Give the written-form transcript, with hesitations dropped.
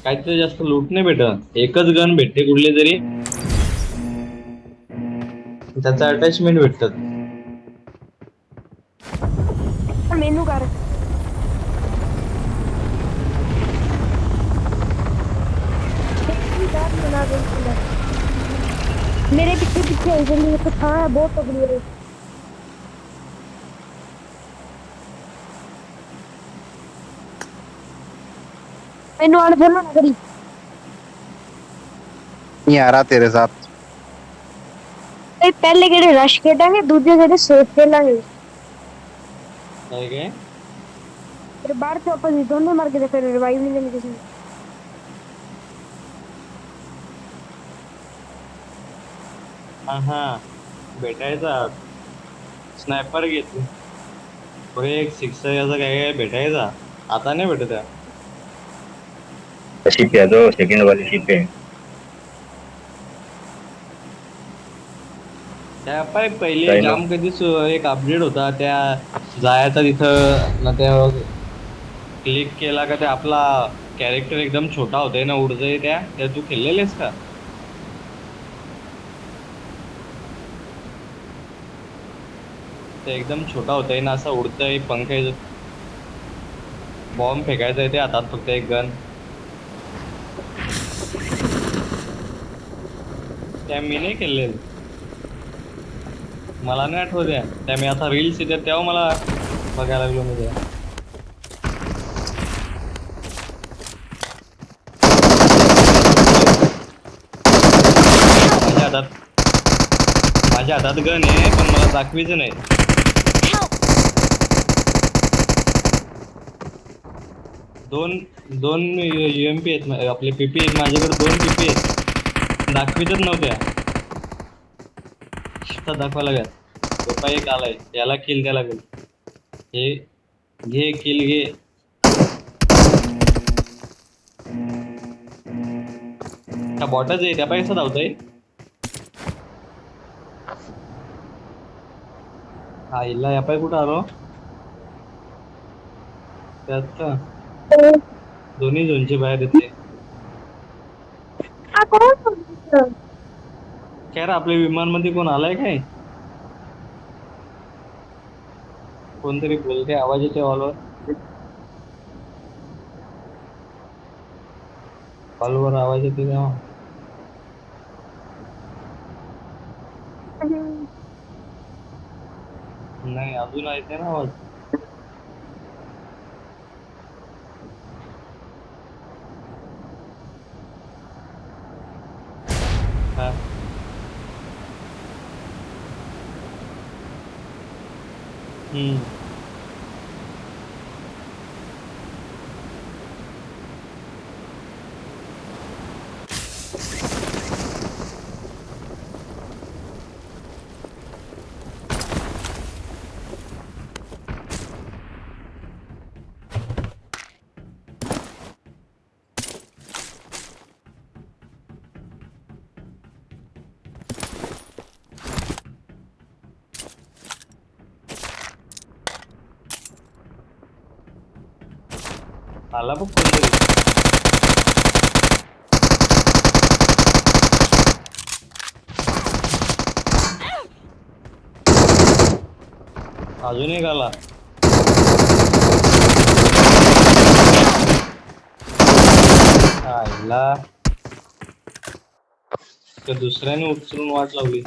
काहीतरी जास्त लूट नाही भेटत, एकच गन भेटते कुठली तरी, त्याचं अटॅचमेंट भेटतात. मेनू कर मेरे पीछे पीछे है जल्दी कुछ हाँ है बहुत तगड़ी है मेनू आने चलो ना करी नहीं आ रहा तेरे साथ। पहले केड़े रश खेलेंगे दूसरे केड़े सेफ खेलेंगे काय काय फिर बाहर से अपोजिट दोनों मार के फिर रिवाइव नहीं देंगे किसी हा हा भेटायचा स्नायपर घेतली पुढे एक सिक्स याचा काय काय भेटायचा, आता नाही भेटत आहे. शिप है जो सेकंड वाली शिप है। त्या पाय पहिले काय ना? जाम कधीच एक अपडेट होता त्या जायचा तिथं ना, त्या क्लिक केला का ते आपला कॅरेक्टर एकदम छोटा होतोय ना, उडतोय त्या तू खेळलेलेस का? ते एकदम छोटा होतोय ना, असं उडतंय पंख बॉम्ब फेकायचा आहे ते हातात फक्त एक गन. त्या मी नाही खेळलेल, मला नाही आठवत आहे त्या. मी आता रील्स येतात तेव्हा मला बघायला लागलो मी त्या. माझ्या हातात गन आहे पण मला दाखवायचं नाही. दोन UMP आहेत आपले, PP आहेत माझ्याकडे, 2 PP आहेत, दाखवितच नव्हत्या. आता दाखवा लागेल. तो एक आलाय, याला किल द्यायला लागेल. हे घे किल घे. त्या बॉटच आहे त्या पैसा धावतोय. हा इल्ला या पाय कुठं आलो त्यात दोन्ही झोनचे बाहेर येते. काय रे आपल्या विमान मध्ये कोण आलाय काय? कोणतरी बोलते, आवाज येते हॉलवर. हॉलवर आवाज येते तेव्हा. नाही अजून ऐकते ना आवाज. हा आला बघ कोणतरी. अजून एक आला. आईला त्या दुसऱ्याने उचलून वाट लावली.